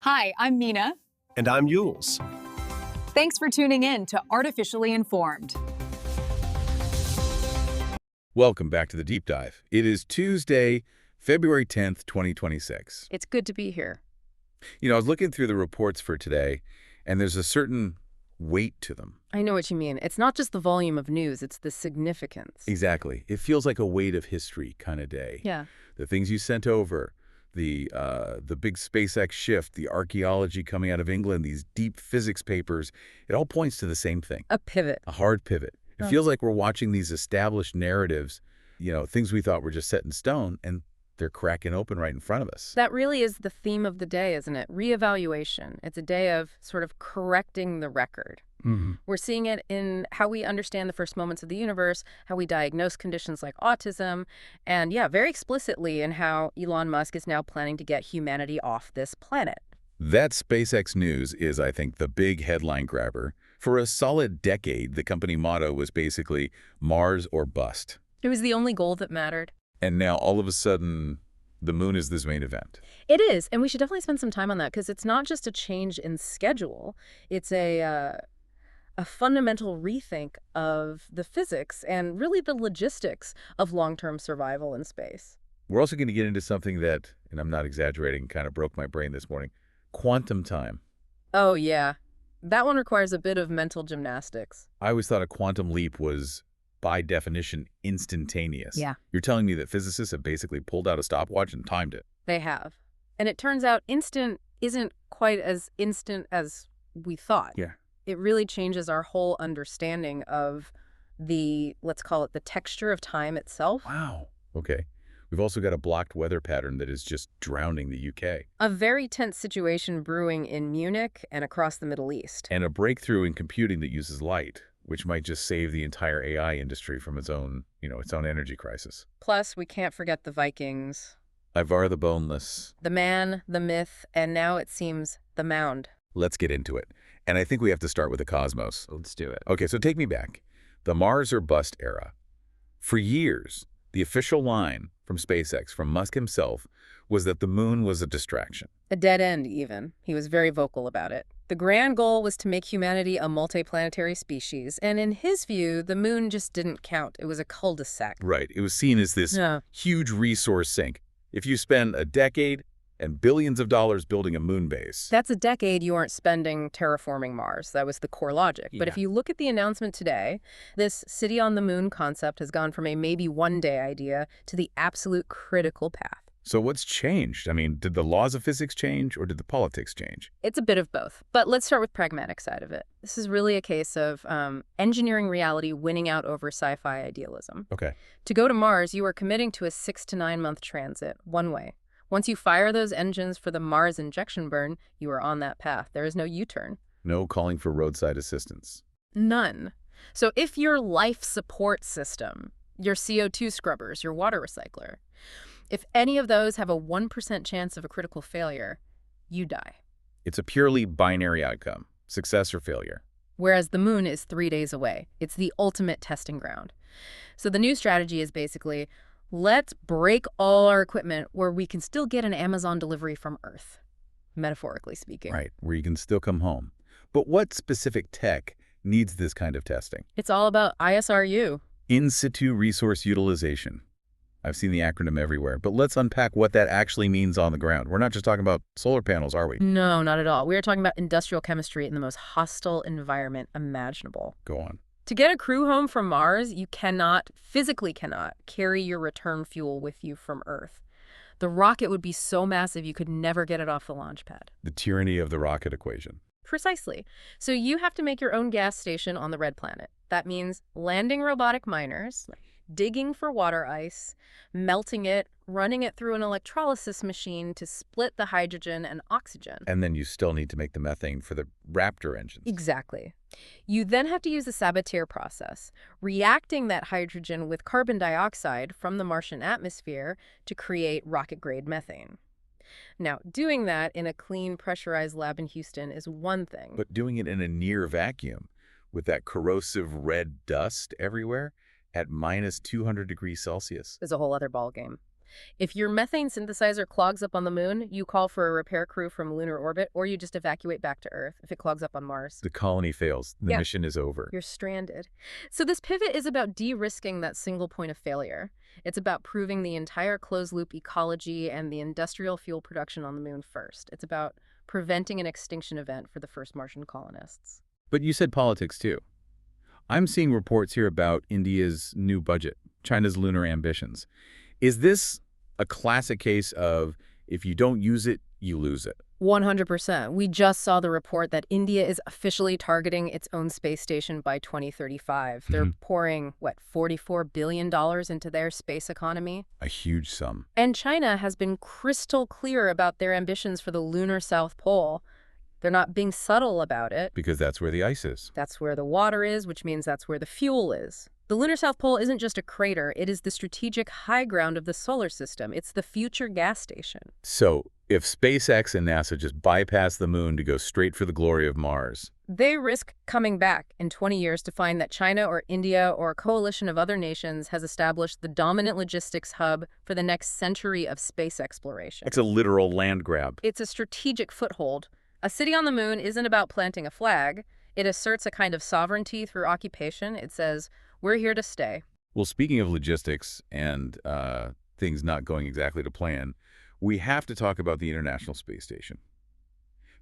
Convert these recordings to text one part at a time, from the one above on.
Hi, I'm Mina. And I'm Yules. Thanks for tuning in to Artificially Informed. Welcome back to the Deep Dive. It is Tuesday, February 10th, 2026. It's good to be here. I was looking through the reports for today, and there's a certain weight to them. I know what you mean. It's not just the volume of news, it's the significance. Exactly. It feels like a weight of history kind of day. Yeah. The things you sent over, the big SpaceX shift, the archaeology coming out of England, these deep physics papers, it all points to the same thing. A pivot. A hard pivot. It feels like we're watching these established narratives, things we thought were just set in stone, and they're cracking open right in front of us. That really is the theme of the day, isn't it? Reevaluation. It's a day of sort of correcting the record. Mm-hmm. We're seeing it in how we understand the first moments of the universe, how we diagnose conditions like autism, and very explicitly in how Elon Musk is now planning to get humanity off this planet. That SpaceX news is, I think, the big headline grabber. For a solid decade, the company motto was basically Mars or bust. It was the only goal that mattered. And now, all of a sudden, the moon is this main event. It is, and we should definitely spend some time on that because it's not just a change in schedule. It's a fundamental rethink of the physics and really the logistics of long-term survival in space. We're also going to get into something that, and I'm not exaggerating, kind of broke my brain this morning, quantum time. Oh, yeah. That one requires a bit of mental gymnastics. I always thought a quantum leap was, by definition, instantaneous. Yeah. You're telling me that physicists have basically pulled out a stopwatch and timed it. They have. And it turns out instant isn't quite as instant as we thought. Yeah. It really changes our whole understanding of the, let's call it the texture of time itself. Wow. Okay. We've also got a blocked weather pattern that is just drowning the UK. A very tense situation brewing in Munich and across the Middle East. And a breakthrough in computing that uses light, which might just save the entire AI industry from its own energy crisis. Plus, we can't forget the Vikings. Ivar the Boneless. The man, the myth, and now it seems the mound. Let's get into it. And I think we have to start with the cosmos. Let's do it. Okay, so take me back. The Mars or bust era. For years, the official line from SpaceX, from Musk himself, was that the moon was a distraction. A dead end, even. He was very vocal about it. The grand goal was to make humanity a multiplanetary species, and in his view, the moon just didn't count. It was a cul-de-sac. Right. It was seen as this huge resource sink. If you spend a decade and billions of dollars building a moon base. That's a decade you aren't spending terraforming Mars. That was the core logic. Yeah. But if you look at the announcement today, this city on the moon concept has gone from a maybe one-day idea to the absolute critical path. So what's changed? I mean, did the laws of physics change or did the politics change? It's a bit of both. But let's start with the pragmatic side of it. This is really a case of engineering reality winning out over sci-fi idealism. Okay. To go to Mars, you are committing to a 6 to 9 month transit, one way. Once you fire those engines for the Mars injection burn, you are on that path. There is no U-turn. No calling for roadside assistance. None. So if your life support system, your CO2 scrubbers, your water recycler, if any of those have a 1% chance of a critical failure, you die. It's a purely binary outcome, success or failure. Whereas the moon is 3 days away. It's the ultimate testing ground. So the new strategy is basically, let's break all our equipment where we can still get an Amazon delivery from Earth, metaphorically speaking. Right, where you can still come home. But what specific tech needs this kind of testing? It's all about ISRU. In situ resource utilization. I've seen the acronym everywhere, but let's unpack what that actually means on the ground. We're not just talking about solar panels, are we? No, not at all. We are talking about industrial chemistry in the most hostile environment imaginable. Go on. To get a crew home from Mars, you physically cannot, carry your return fuel with you from Earth. The rocket would be so massive you could never get it off the launch pad. The tyranny of the rocket equation. Precisely. So you have to make your own gas station on the red planet. That means landing robotic miners, digging for water ice, melting it, running it through an electrolysis machine to split the hydrogen and oxygen. And then you still need to make the methane for the Raptor engines. Exactly. You then have to use the Sabatier process, reacting that hydrogen with carbon dioxide from the Martian atmosphere to create rocket-grade methane. Now, doing that in a clean, pressurized lab in Houston is one thing. But doing it in a near vacuum with that corrosive red dust everywhere at minus 200 degrees Celsius. Is a whole other ballgame. If your methane synthesizer clogs up on the moon, you call for a repair crew from lunar orbit, or you just evacuate back to Earth if it clogs up on Mars. The colony fails. The Yeah. mission is over. You're stranded. So this pivot is about de-risking that single point of failure. It's about proving the entire closed-loop ecology and the industrial fuel production on the moon first. It's about preventing an extinction event for the first Martian colonists. But you said politics, too. I'm seeing reports here about India's new budget, China's lunar ambitions. Is this a classic case of if you don't use it, you lose it? 100%. We just saw the report that India is officially targeting its own space station by 2035. They're pouring, $44 billion into their space economy? A huge sum. And China has been crystal clear about their ambitions for the lunar South Pole. They're not being subtle about it. Because that's where the ice is. That's where the water is, which means that's where the fuel is. The lunar South Pole isn't just a crater. It is the strategic high ground of the solar system. It's the future gas station. So, if SpaceX and NASA just bypass the moon to go straight for the glory of Mars, they risk coming back in 20 years to find that China or India or a coalition of other nations has established the dominant logistics hub for the next century of space exploration. it's a literal land grab. It's a strategic foothold. A city on the moon isn't about planting a flag. It asserts a kind of sovereignty through occupation. It says, we're here to stay. Well, speaking of logistics and things not going exactly to plan, we have to talk about the International Space Station.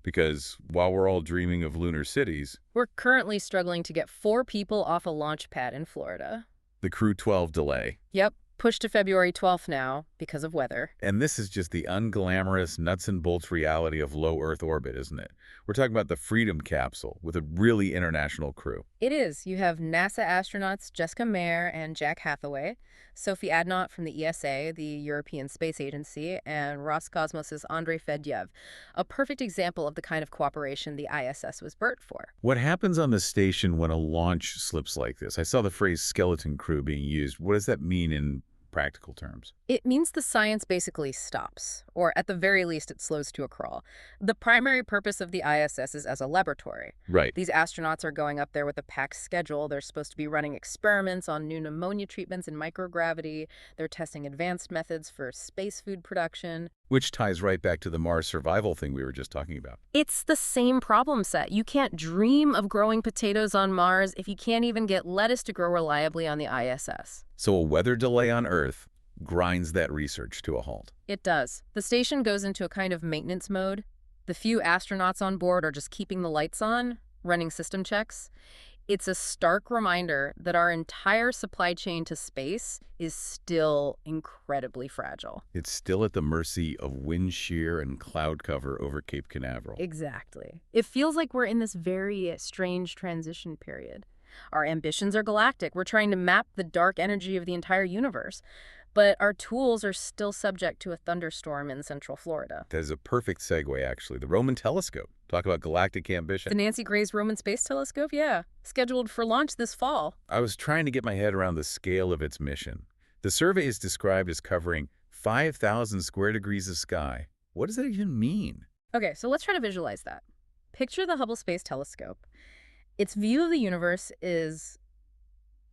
Because while we're all dreaming of lunar cities, We're currently struggling to get 4 people off a launch pad in Florida. the Crew 12 delay. Yep, pushed to February 12th now because of weather. And this is just the unglamorous nuts and bolts reality of low Earth orbit, isn't it? We're talking about the Freedom capsule with a really international crew. It is. You have NASA astronauts Jessica Meir and Jack Hathaway, Sophie Adnot from the ESA, the European Space Agency, and Roscosmos's Andrei Fedyev, a perfect example of the kind of cooperation the ISS was built for. What happens on the station when a launch slips like this? I saw the phrase skeleton crew being used. What does that mean in practical terms? It means the science basically stops, or at the very least it slows to a crawl. The primary purpose of the ISS is as a laboratory. Right. These astronauts are going up there with a packed schedule. They're supposed to be running experiments on new pneumonia treatments in microgravity. They're testing advanced methods for space food production. Which ties right back to the Mars survival thing we were just talking about. It's the same problem set. You can't dream of growing potatoes on Mars if you can't even get lettuce to grow reliably on the ISS. So a weather delay on Earth grinds that research to a halt. It does. The station goes into a kind of maintenance mode. The few astronauts on board are just keeping the lights on, running system checks. It's a stark reminder that our entire supply chain to space is still incredibly fragile. It's still at the mercy of wind shear and cloud cover over Cape Canaveral. Exactly. It feels like we're in this very strange transition period. Our ambitions are galactic. We're trying to map the dark energy of the entire universe. But our tools are still subject to a thunderstorm in central Florida. That is a perfect segue, actually. The Roman telescope. Talk about galactic The ambition. Nancy Grace Roman Space Telescope, yeah, scheduled for launch this fall. I was trying to get my head around the scale of its mission. The survey is described as covering 5,000 square degrees of sky. What does that even mean? Okay, so let's try to visualize that. Picture the Hubble Space Telescope. Its view of the universe is...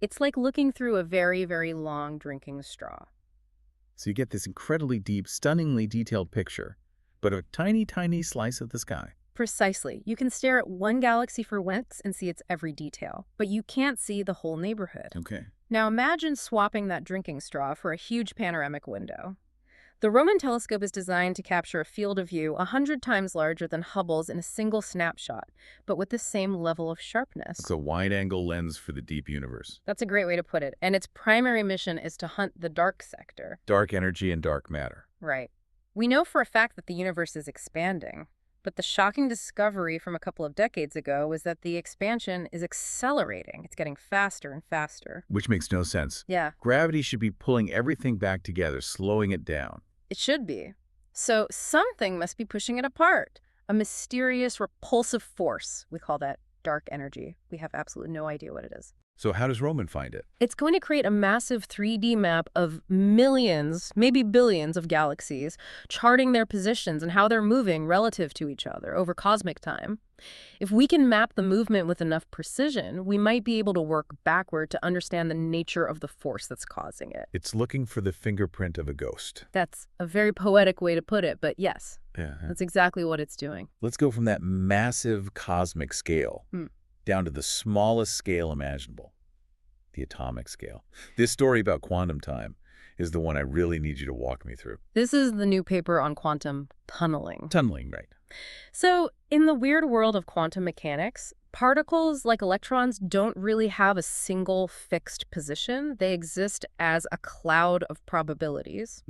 it's like looking through a very, very long drinking straw. So you get this incredibly deep, stunningly detailed picture, but a tiny, tiny slice of the sky. Precisely. You can stare at one galaxy for weeks and see its every detail, but you can't see the whole neighborhood. Okay. Now imagine swapping that drinking straw for a huge panoramic window. The Roman telescope is designed to capture a field of view 100 times larger than Hubble's in a single snapshot, but with the same level of sharpness. It's a wide-angle lens for the deep universe. That's a great way to put it. And its primary mission is to hunt the dark sector. Dark energy and dark matter. Right. We know for a fact that the universe is expanding, but the shocking discovery from a couple of decades ago was that the expansion is accelerating. It's getting faster and faster. Which makes no sense. Yeah, Gravity should be pulling everything back together, slowing it down. it should be. So something must be pushing it apart. A mysterious, repulsive force. We call that dark energy. We have absolutely no idea what it is. So how does Roman find it? It's going to create a massive 3D map of millions, maybe billions of galaxies, charting their positions and how they're moving relative to each other over cosmic time. If we can map the movement with enough precision, we might be able to work backward to understand the nature of the force that's causing it. It's looking for the fingerprint of a ghost. That's a very poetic way to put it, but yes, Yeah. that's exactly what it's doing. Let's go from that massive cosmic scale down to the smallest scale imaginable, the atomic scale. This story about quantum time is the one I really need you to walk me through. This is the new paper on quantum tunneling. Tunneling, right. So, in the weird world of quantum mechanics, particles like electrons don't really have a single fixed position. They exist as a cloud of probabilities.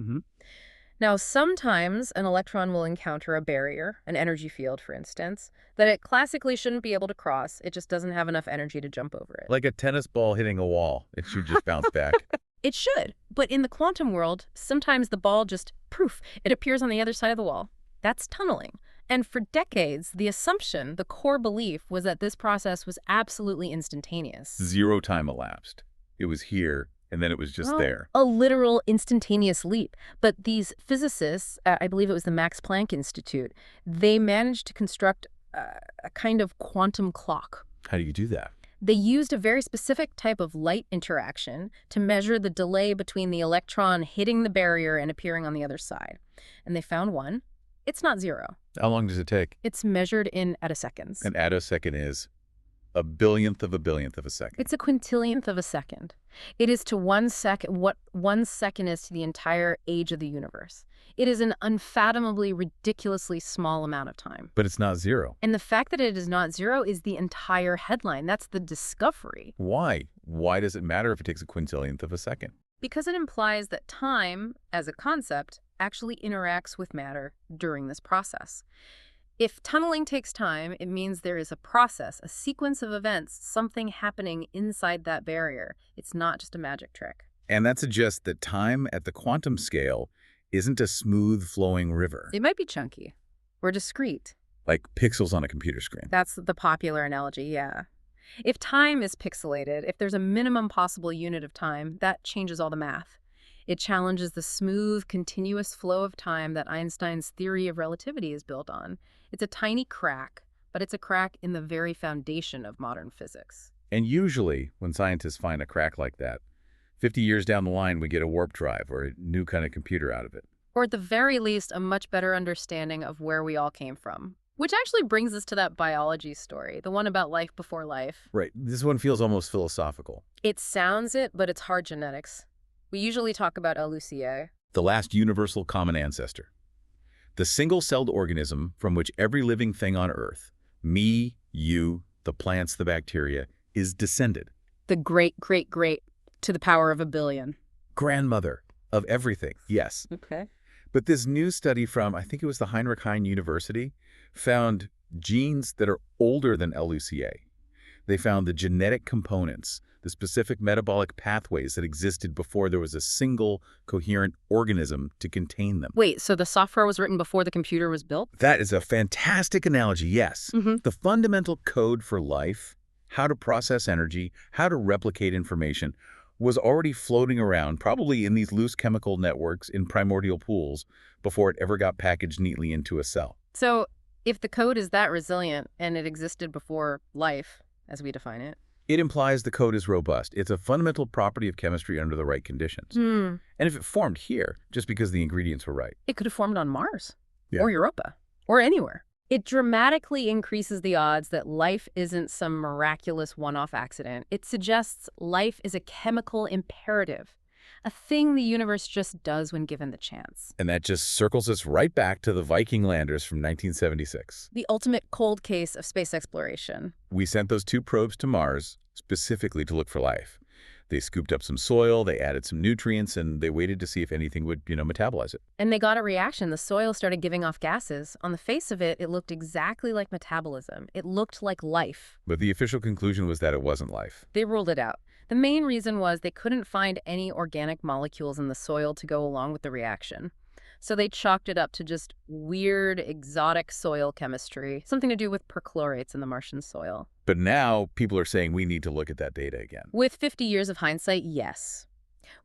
Now, sometimes an electron will encounter a barrier, an energy field, for instance, that it classically shouldn't be able to cross. It just doesn't have enough energy to jump over it. Like a tennis ball hitting a wall. It should just bounce back. It should. But in the quantum world, sometimes the ball just, poof, it appears on the other side of the wall. That's tunneling. And for decades, the assumption, the core belief, was that this process was absolutely instantaneous. Zero time elapsed. It was here, and then it was just there. A literal instantaneous leap. But these physicists, I believe it was the Max Planck Institute, they managed to construct a kind of quantum clock. How do you do that? They used a very specific type of light interaction to measure the delay between the electron hitting the barrier and appearing on the other side. And they found one. It's not zero. How long does it take? It's measured in attoseconds. An attosecond is a billionth of a second. It's a quintillionth of a second. It is to 1 second what 1 second is to the entire age of the universe. It is an unfathomably, ridiculously small amount of time. But it's not zero. And the fact that it is not zero is the entire headline. That's the discovery. Why? Why does it matter if it takes a quintillionth of a second? Because it implies that time, as a concept, actually interacts with matter during this process. If tunneling takes time, it means there is a process, a sequence of events, something happening inside that barrier. It's not just a magic trick. And that suggests that time at the quantum scale isn't a smooth flowing river. It might be chunky or discrete. Like pixels on a computer screen. That's the popular analogy, yeah. If time is pixelated, if there's a minimum possible unit of time, that changes all the math. It challenges the smooth, continuous flow of time that Einstein's theory of relativity is built on. It's a tiny crack, but it's a crack in the very foundation of modern physics. And usually, when scientists find a crack like that, 50 years down the line, we get a warp drive or a new kind of computer out of it. Or at the very least, a much better understanding of where we all came from. Which actually brings us to that biology story, the one about life before life. Right. This one feels almost philosophical. It sounds it, but it's hard genetics. We usually talk about Lucier. The last universal common ancestor. The single-celled organism from which every living thing on Earth, me, you, the plants, the bacteria, is descended. The great, great, great to the power of a billion. Grandmother of everything, yes. Okay. But this new study from, I think it was the Heinrich Heine University, found genes that are older than Lucier. They found the genetic components, the specific metabolic pathways that existed before there was a single coherent organism to contain them. Wait, so the software was written before the computer was built? That is a fantastic analogy, yes. The fundamental code for life, how to process energy, how to replicate information, was already floating around, probably in these loose chemical networks in primordial pools, before it ever got packaged neatly into a cell. So if the code is that resilient and it existed before life, as we define it, it implies the code is robust. It's a fundamental property of chemistry under the right conditions. And if it formed here, just because the ingredients were right. It could have formed on Mars, Yeah. or Europa, or anywhere. It dramatically increases the odds that life isn't some miraculous one-off accident. It suggests life is a chemical imperative, a thing the universe just does when given the chance. And that just circles us right back to the Viking landers from 1976. The ultimate cold case of space exploration. We sent those 2 probes to Mars specifically to look for life. They scooped up some soil, they added some nutrients, and they waited to see if anything would, metabolize it. And they got a reaction. The soil started giving off gases. On the face of it, it looked exactly like metabolism. It looked like life. But the official conclusion was that it wasn't life. They ruled it out. The main reason was they couldn't find any organic molecules in the soil to go along with the reaction. So they chalked it up to just weird, exotic soil chemistry, something to do with perchlorates in the Martian soil. But now people are saying we need to look at that data again. With 50 years of hindsight, yes.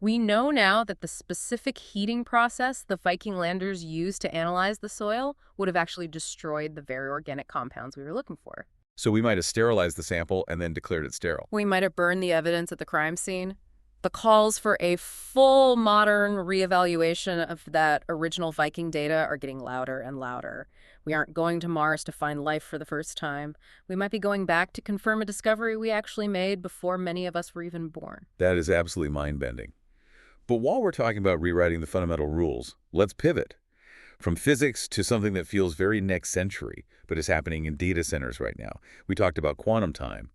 We know now that the specific heating process the Viking landers used to analyze the soil would have actually destroyed the very organic compounds we were looking for. So we might have sterilized the sample and then declared it sterile. We might have burned the evidence at the crime scene. The calls for a full modern reevaluation of that original Viking data are getting louder and louder. We aren't going to Mars to find life for the first time. We might be going back to confirm a discovery we actually made before many of us were even born. That is absolutely mind-bending. But while we're talking about rewriting the fundamental rules, let's pivot from physics to something that feels very next century, but is happening in data centers right now. We talked about quantum time,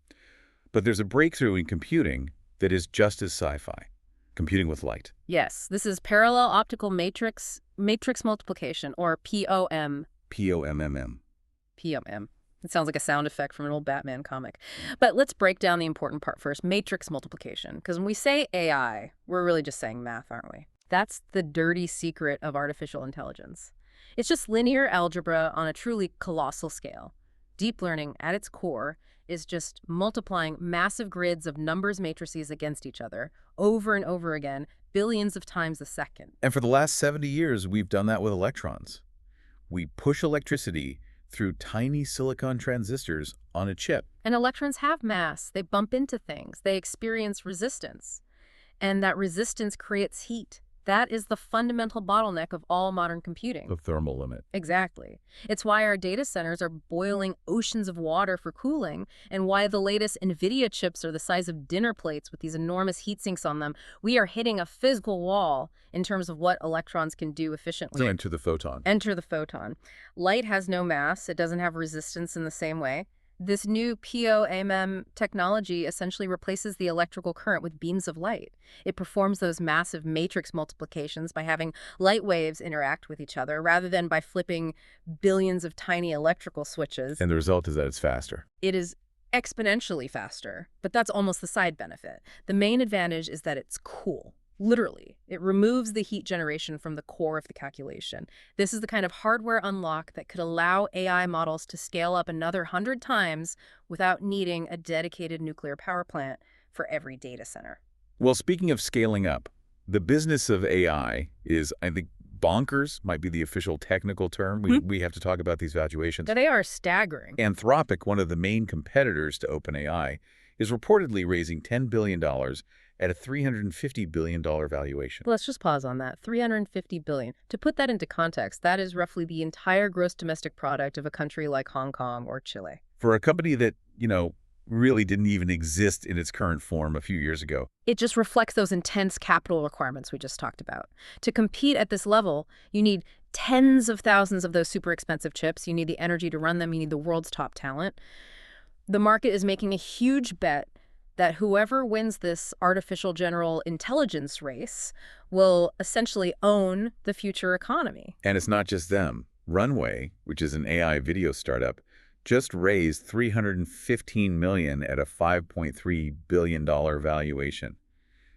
but there's a breakthrough in computing that is just as sci-fi, computing with light. Yes, this is parallel optical matrix multiplication, or POM. POMMM. POM. It sounds like a sound effect from an old Batman comic. But let's break down the important part first, matrix multiplication. Because when we say AI, we're really just saying math, aren't we? That's the dirty secret of artificial intelligence. It's just linear algebra on a truly colossal scale. Deep learning, at its core, is just multiplying massive grids of numbers matrices against each other over and over again, billions of times a second. And for the last 70 years, we've done that with electrons. We push electricity through tiny silicon transistors on a chip. And electrons have mass. They bump into things. They experience resistance. And that resistance creates heat. That is the fundamental bottleneck of all modern computing. The thermal limit. Exactly. It's why our data centers are boiling oceans of water for cooling, and why the latest NVIDIA chips are the size of dinner plates with these enormous heat sinks on them. We are hitting a physical wall in terms of what electrons can do efficiently. So enter the photon. Enter the photon. Light has no mass. It doesn't have resistance in the same way. This new POMM technology essentially replaces the electrical current with beams of light. It performs those massive matrix multiplications by having light waves interact with each other rather than by flipping billions of tiny electrical switches. And the result is that it's faster. It is exponentially faster, but that's almost the side benefit. The main advantage is that it's cool. Literally, it removes the heat generation from the core of the calculation. This is the kind of hardware unlock that could allow AI models to scale up another 100 times without needing a dedicated nuclear power plant for every data center. Well, speaking of scaling up, the business of AI is, I think, bonkers might be the official technical term. We have to talk about these valuations. They are staggering. Anthropic, one of the main competitors to OpenAI, is reportedly raising $10 billion at a $350 billion valuation. Let's just pause on that. $350 billion. To put that into context, that is roughly the entire gross domestic product of a country like Hong Kong or Chile. For a company that, really didn't even exist in its current form a few years ago. It just reflects those intense capital requirements we just talked about. To compete at this level, you need tens of thousands of those super expensive chips. You need the energy to run them. You need the world's top talent. The market is making a huge bet that whoever wins this artificial general intelligence race will essentially own the future economy. And it's not just them. Runway, which is an AI video startup, just raised $315 million at a $5.3 billion valuation.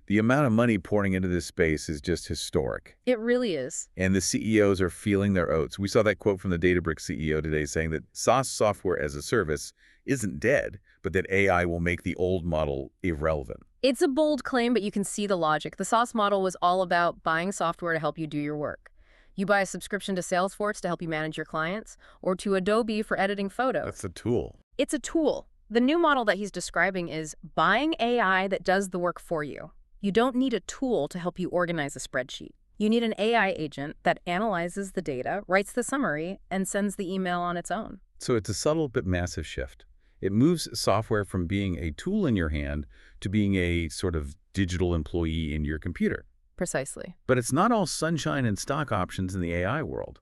The amount of money pouring into this space is just historic. It really is. And the CEOs are feeling their oats. We saw that quote from the Databricks CEO today saying that SaaS, software as a service, isn't dead, but that AI will make the old model irrelevant. It's a bold claim, but you can see the logic. The SaaS model was all about buying software to help you do your work. You buy a subscription to Salesforce to help you manage your clients, or to Adobe for editing photos. That's a tool. It's a tool. The new model that he's describing is buying AI that does the work for you. You don't need a tool to help you organize a spreadsheet. You need an AI agent that analyzes the data, writes the summary, and sends the email on its own. So it's a subtle but massive shift. It moves software from being a tool in your hand to being a sort of digital employee in your computer. Precisely. But it's not all sunshine and stock options in the AI world.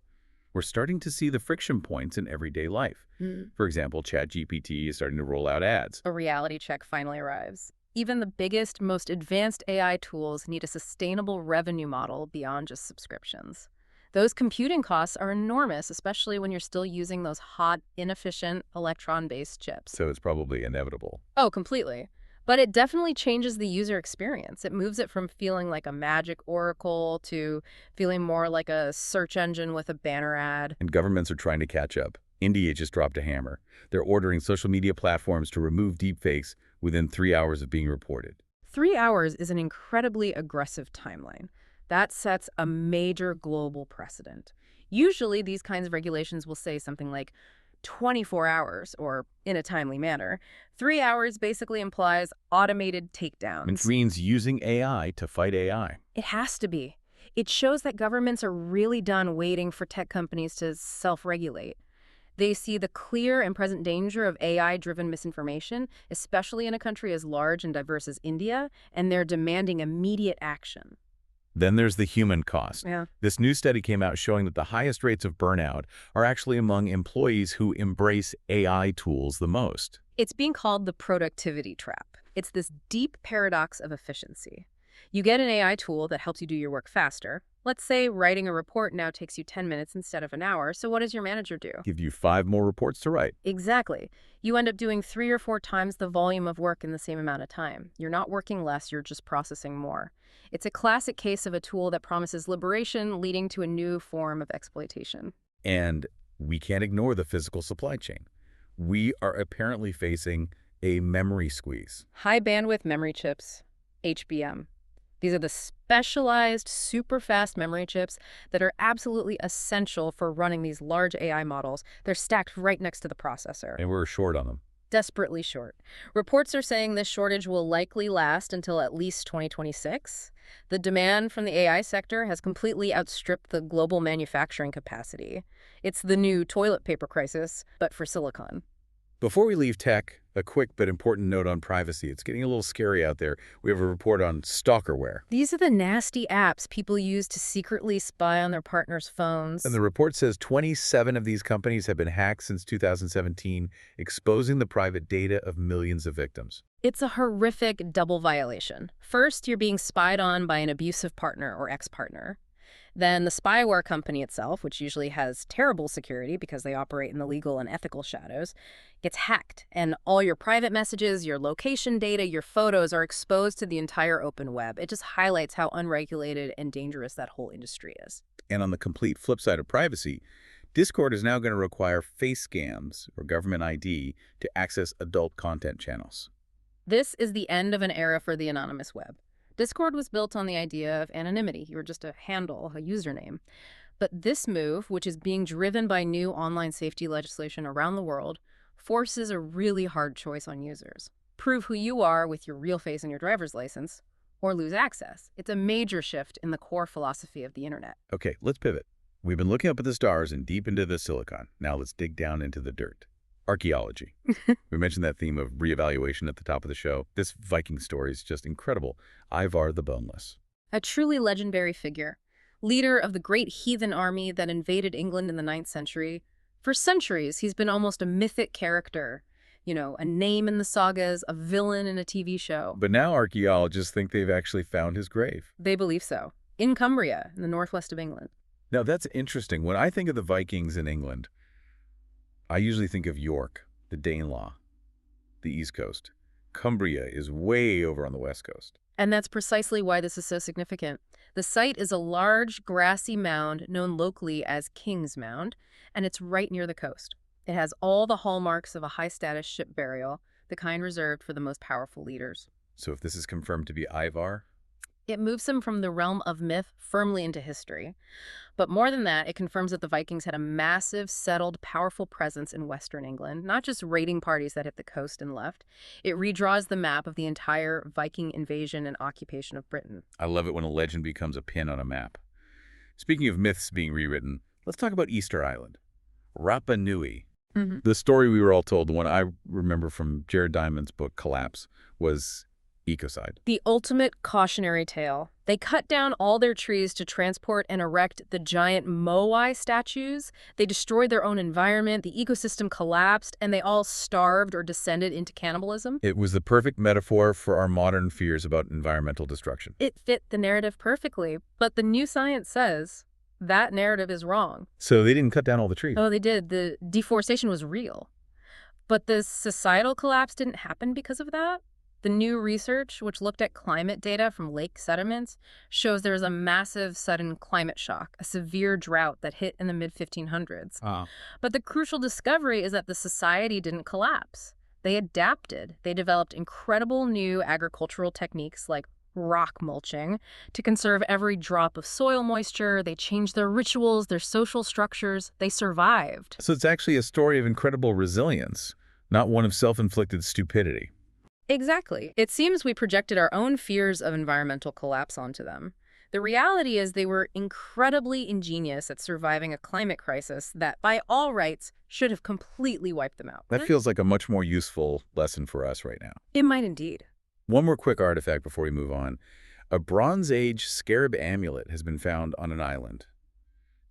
We're starting to see the friction points in everyday life. For example, ChatGPT is starting to roll out ads. A reality check finally arrives. Even the biggest, most advanced AI tools need a sustainable revenue model beyond just subscriptions. Those computing costs are enormous, especially when you're still using those hot, inefficient electron-based chips. So it's probably inevitable. Oh, completely. But it definitely changes the user experience. It moves it from feeling like a magic oracle to feeling more like a search engine with a banner ad. And governments are trying to catch up. India just dropped a hammer. They're ordering social media platforms to remove deepfakes within 3 hours of being reported. 3 hours is an incredibly aggressive timeline. That sets a major global precedent. Usually, these kinds of regulations will say something like 24 hours or in a timely manner. 3 hours basically implies automated takedowns. Which means using AI to fight AI. It has to be. It shows that governments are really done waiting for tech companies to self-regulate. They see the clear and present danger of AI-driven misinformation, especially in a country as large and diverse as India, and they're demanding immediate action. Then there's the human cost. Yeah. This new study came out showing that the highest rates of burnout are actually among employees who embrace AI tools the most. It's being called the productivity trap. It's this deep paradox of efficiency. You get an AI tool that helps you do your work faster. Let's say writing a report now takes you 10 minutes instead of an hour, so what does your manager do? Give you 5 more reports to write. Exactly. You end up doing 3 or 4 times the volume of work in the same amount of time. You're not working less, you're just processing more. It's a classic case of a tool that promises liberation, leading to a new form of exploitation. And we can't ignore the physical supply chain. We are apparently facing a memory squeeze. High bandwidth memory chips, HBM. These are the specialized, super fast memory chips that are absolutely essential for running these large AI models. They're stacked right next to the processor. And we're short on them. Desperately short. Reports are saying this shortage will likely last until at least 2026. The demand from the AI sector has completely outstripped the global manufacturing capacity. It's the new toilet paper crisis, but for silicon. Before we leave tech, a quick but important note on privacy. It's getting a little scary out there. We have a report on stalkerware. These are the nasty apps people use to secretly spy on their partner's phones. And the report says 27 of these companies have been hacked since 2017, exposing the private data of millions of victims. It's a horrific double violation. First, you're being spied on by an abusive partner or ex-partner. Then the spyware company itself, which usually has terrible security because they operate in the legal and ethical shadows, gets hacked. And all your private messages, your location data, your photos are exposed to the entire open web. It just highlights how unregulated and dangerous that whole industry is. And on the complete flip side of privacy, Discord is now going to require face scans or government ID to access adult content channels. This is the end of an era for the anonymous web. Discord was built on the idea of anonymity. You were just a handle, a username. But this move, which is being driven by new online safety legislation around the world, forces a really hard choice on users. Prove who you are with your real face and your driver's license, or lose access. It's a major shift in the core philosophy of the internet. Okay, let's pivot. We've been looking up at the stars and deep into the silicon. Now let's dig down into the dirt. Archaeology. We mentioned that theme of reevaluation at the top of the show. This Viking story is just incredible. Ivar the Boneless. A truly legendary figure, leader of the great heathen army that invaded England in the 9th century. For centuries, he's been almost a mythic character. You know, a name in the sagas, a villain in a TV show. But now archaeologists think they've actually found his grave. They believe so. In Cumbria, in the northwest of England. Now that's interesting. When I think of the Vikings in England, I usually think of York, the Danelaw, the East Coast. Cumbria is way over on the West Coast. And that's precisely why this is so significant. The site is a large, grassy mound known locally as King's Mound, and it's right near the coast. It has all the hallmarks of a high-status ship burial, the kind reserved for the most powerful leaders. So if this is confirmed to be Ivar, It moves him from the realm of myth firmly into history. But more than that, it confirms that the Vikings had a massive, settled, powerful presence in Western England, not just raiding parties that hit the coast and left. It redraws the map of the entire Viking invasion and occupation of Britain. I love it when a legend becomes a pin on a map. Speaking of myths being rewritten, let's talk about Easter Island. Rapa Nui. The story we were all told, the one I remember from Jared Diamond's book, Collapse, was ecocide. The ultimate cautionary tale. They cut down all their trees to transport and erect the giant Moai statues. They destroyed their own environment, the ecosystem collapsed, and they all starved or descended into cannibalism. It was the perfect metaphor for our modern fears about environmental destruction. It fit the narrative perfectly, but the new science says that narrative is wrong. So they didn't cut down all the trees. Oh, they did. The deforestation was real. But the societal collapse didn't happen because of that. The new research, which looked at climate data from lake sediments, shows there's a massive sudden climate shock, a severe drought that hit in the mid-1500s. But the crucial discovery is that the society didn't collapse. They adapted. They developed incredible new agricultural techniques like rock mulching to conserve every drop of soil moisture. They changed their rituals, their social structures. They survived. So it's actually a story of incredible resilience, not one of self-inflicted stupidity. Exactly. It seems we projected our own fears of environmental collapse onto them. The reality is they were incredibly ingenious at surviving a climate crisis that, by all rights, should have completely wiped them out. That feels like a much more useful lesson for us right now. It might indeed. One more quick artifact before we move on. A Bronze Age scarab amulet has been found on an island.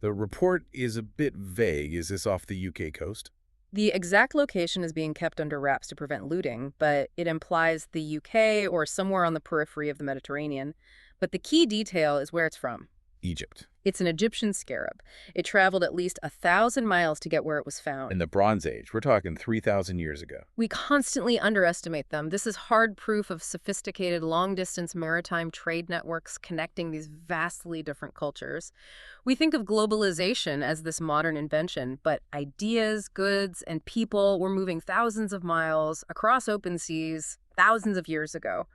The report is a bit vague. Is this off the UK coast? The exact location is being kept under wraps to prevent looting, but it implies the UK or somewhere on the periphery of the Mediterranean. But the key detail is where it's from. Egypt. It's an Egyptian scarab. It traveled at least 1,000 miles to get where it was found. In the Bronze Age. We're talking 3,000 years ago. We constantly underestimate them. This is hard proof of sophisticated long-distance maritime trade networks connecting these vastly different cultures. We think of globalization as this modern invention, but ideas, goods, and people were moving thousands of miles across open seas thousands of years ago.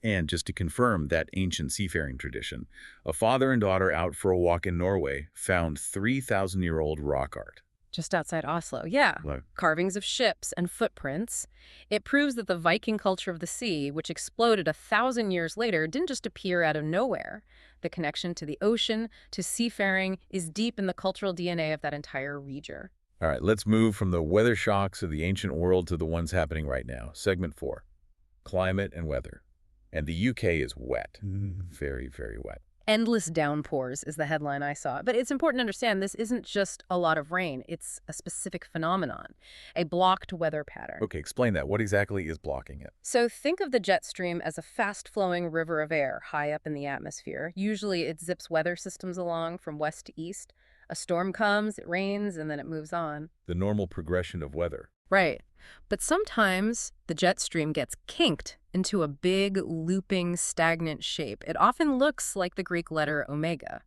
And just to confirm that ancient seafaring tradition, a father and daughter out for a walk in Norway found 3,000-year-old rock art. Just outside Oslo, yeah. Wow. Carvings of ships and footprints. It proves that the Viking culture of the sea, which exploded 1,000 years later, didn't just appear out of nowhere. The connection to the ocean, to seafaring, is deep in the cultural DNA of that entire region. All right, let's move from the weather shocks of the ancient world to the ones happening right now. Segment 4. Climate and weather. And the UK is wet. Very, very wet. Endless downpours is the headline I saw. But it's important to understand this isn't just a lot of rain. It's a specific phenomenon, a blocked weather pattern. Okay, explain that. What exactly is blocking it? So think of the jet stream as a fast-flowing river of air high up in the atmosphere. Usually it zips weather systems along from west to east. A storm comes, it rains, and then it moves on. The normal progression of weather. Right. But sometimes the jet stream gets kinked into a big, looping, stagnant shape. It often looks like the Greek letter omega.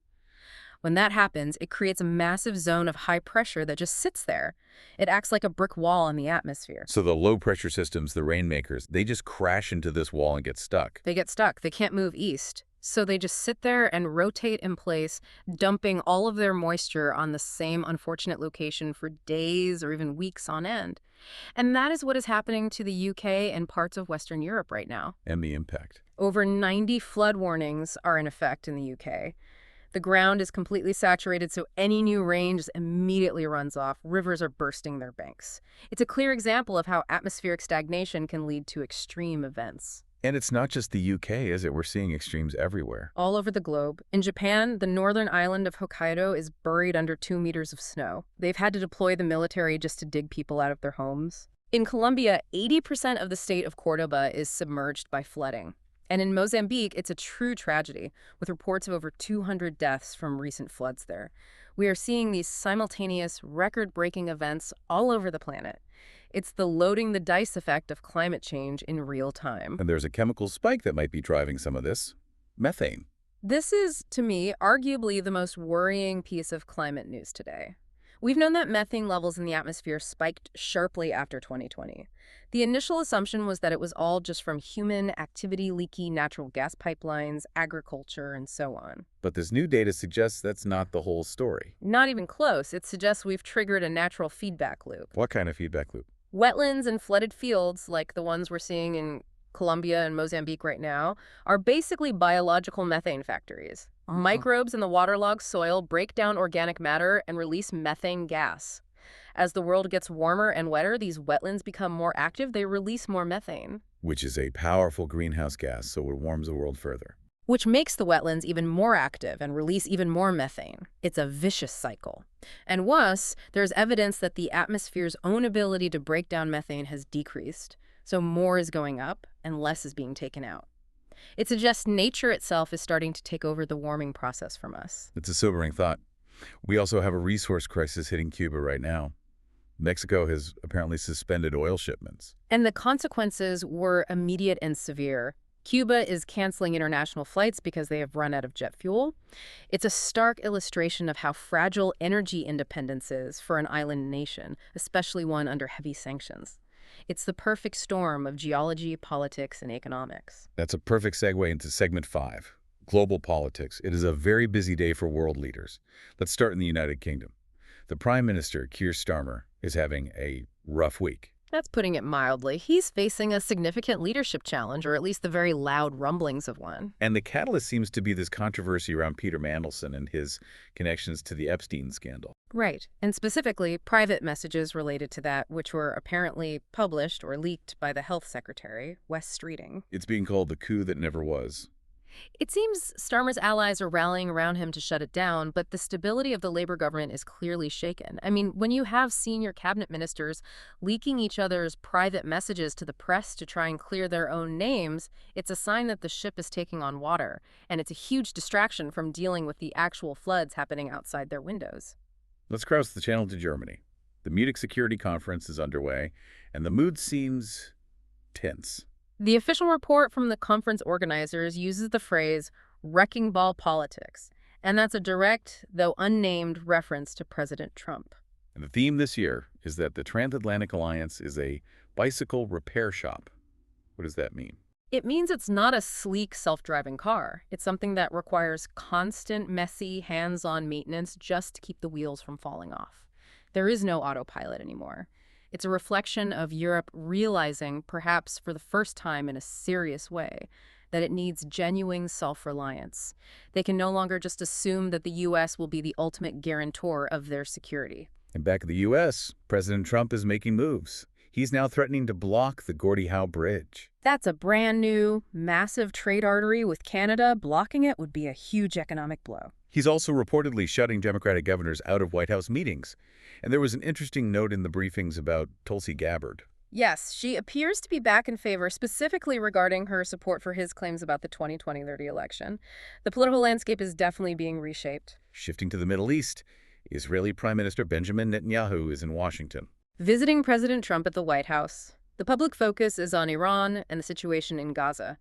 When that happens, it creates a massive zone of high pressure that just sits there. It acts like a brick wall in the atmosphere. So the low-pressure systems, the rainmakers, they just crash into this wall and get stuck. They get stuck. They can't move east. So they just sit there and rotate in place, dumping all of their moisture on the same unfortunate location for days or even weeks on end. And that is what is happening to the UK and parts of Western Europe right now. And the impact. Over 90 flood warnings are in effect in the UK. The ground is completely saturated, so any new rain just immediately runs off. Rivers are bursting their banks. It's a clear example of how atmospheric stagnation can lead to extreme events. And it's not just the UK, is it? We're seeing extremes everywhere. All over the globe. In Japan, the northern island of Hokkaido is buried under 2 meters of snow. They've had to deploy the military just to dig people out of their homes. In Colombia, 80% of the state of Córdoba is submerged by flooding. And in Mozambique, it's a true tragedy, with reports of over 200 deaths from recent floods there. We are seeing these simultaneous, record-breaking events all over the planet. It's the loading the dice effect of climate change in real time. And there's a chemical spike that might be driving some of this. Methane. This is, to me, arguably the most worrying piece of climate news today. We've known that methane levels in the atmosphere spiked sharply after 2020. The initial assumption was that it was all just from human activity, leaky natural gas pipelines, agriculture, and so on. But this new data suggests that's not the whole story. Not even close. It suggests we've triggered a natural feedback loop. What kind of feedback loop? Wetlands and flooded fields, like the ones we're seeing in Colombia and Mozambique right now, are basically biological methane factories. Microbes in the waterlogged soil break down organic matter and release methane gas. As the world gets warmer and wetter, these wetlands become more active. They release more methane. Which is a powerful greenhouse gas, so it warms the world further. Which makes the wetlands even more active and release even more methane. It's a vicious cycle. And worse, there's evidence that the atmosphere's own ability to break down methane has decreased. So more is going up and less is being taken out. It suggests nature itself is starting to take over the warming process from us. It's a sobering thought. We also have a resource crisis hitting Cuba right now. Mexico has apparently suspended oil shipments. And the consequences were immediate and severe. Cuba is canceling international flights because they have run out of jet fuel. It's a stark illustration of how fragile energy independence is for an island nation, especially one under heavy sanctions. It's the perfect storm of geology, politics, and economics. That's a perfect segue into segment 5, global politics. It is a very busy day for world leaders. Let's start in the United Kingdom. The Prime Minister, Keir Starmer, is having a rough week. That's putting it mildly. He's facing a significant leadership challenge, or at least the very loud rumblings of one. And the catalyst seems to be this controversy around Peter Mandelson and his connections to the Epstein scandal. Right, and specifically private messages related to that, which were apparently published or leaked by the health secretary, Wes Streeting. It's being called the coup that never was. It seems Starmer's allies are rallying around him to shut it down, but the stability of the Labour government is clearly shaken. I mean, when you have senior cabinet ministers leaking each other's private messages to the press to try and clear their own names, it's a sign that the ship is taking on water, and it's a huge distraction from dealing with the actual floods happening outside their windows. Let's cross the channel to Germany. The Munich Security Conference is underway, and the mood seems tense. The official report from the conference organizers uses the phrase wrecking ball politics, and that's a direct, though unnamed, reference to President Trump. And the theme this year is that the Transatlantic Alliance is a bicycle repair shop. What does that mean? It means it's not a sleek, self-driving car. It's something that requires constant, messy, hands-on maintenance just to keep the wheels from falling off. There is no autopilot anymore. It's a reflection of Europe realizing, perhaps for the first time in a serious way, that it needs genuine self-reliance. They can no longer just assume that the U.S. will be the ultimate guarantor of their security. And back in the U.S., President Trump is making moves. He's now threatening to block the Gordie Howe Bridge. That's a brand new, massive trade artery with Canada. Blocking it would be a huge economic blow. He's also reportedly shutting Democratic governors out of White House meetings. And there was an interesting note in the briefings about Tulsi Gabbard. Yes, she appears to be back in favor, specifically regarding her support for his claims about the 2020 election. The political landscape is definitely being reshaped. Shifting to the Middle East, Israeli Prime Minister Benjamin Netanyahu is in Washington. Visiting President Trump at the White House. The public focus is on Iran and the situation in Gaza.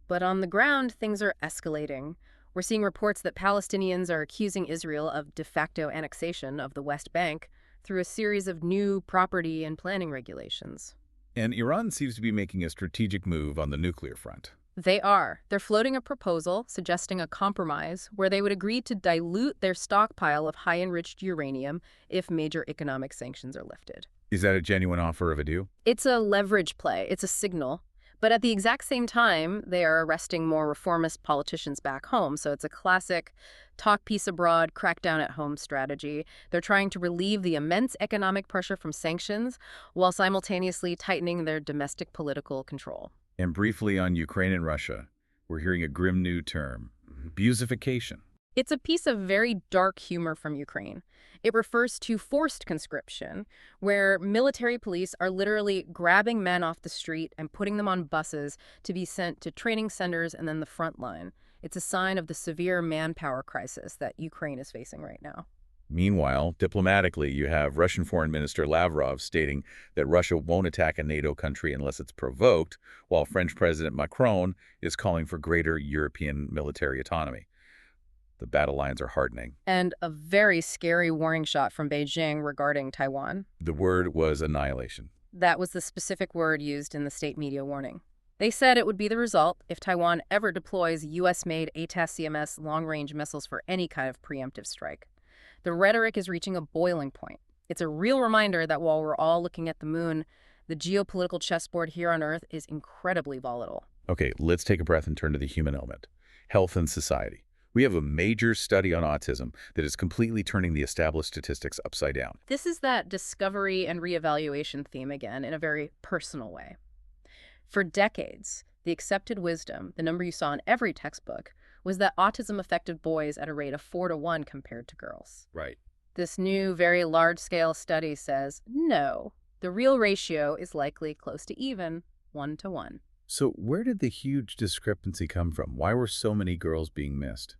But on the ground, things are escalating. We're seeing reports that Palestinians are accusing Israel of de facto annexation of the West Bank through a series of new property and planning regulations. And Iran seems to be making a strategic move on the nuclear front. They are. They're floating a proposal suggesting a compromise where they would agree to dilute their stockpile of high-enriched uranium if major economic sanctions are lifted. Is that a genuine offer of a deal? It's a leverage play. It's a signal. But at the exact same time, they are arresting more reformist politicians back home. So it's a classic talk peace abroad, crack down at home strategy. They're trying to relieve the immense economic pressure from sanctions while simultaneously tightening their domestic political control. And briefly on Ukraine and Russia, we're hearing a grim new term, busification. It's a piece of very dark humor from Ukraine. It refers to forced conscription, where military police are literally grabbing men off the street and putting them on buses to be sent to training centers and then the front line. It's a sign of the severe manpower crisis that Ukraine is facing right now. Meanwhile, diplomatically, you have Russian Foreign Minister Lavrov stating that Russia won't attack a NATO country unless it's provoked, while French President Macron is calling for greater European military autonomy. The battle lines are hardening. And a very scary warning shot from Beijing regarding Taiwan. The word was annihilation. That was the specific word used in the state media warning. They said it would be the result if Taiwan ever deploys U.S.-made ATACMS long-range missiles for any kind of preemptive strike. The rhetoric is reaching a boiling point. It's a real reminder that while we're all looking at the moon, the geopolitical chessboard here on Earth is incredibly volatile. Okay, let's take a breath and turn to the human element. Health and society. We have a major study on autism that is completely turning the established statistics upside down. This is that discovery and reevaluation theme again in a very personal way. For decades, the accepted wisdom, the number you saw in every textbook, was that autism affected boys at a rate of 4-to-1 compared to girls. Right. This new, very large-scale study says, no, the real ratio is likely close to even, 1-to-1. So where did the huge discrepancy come from? Why were so many girls being missed?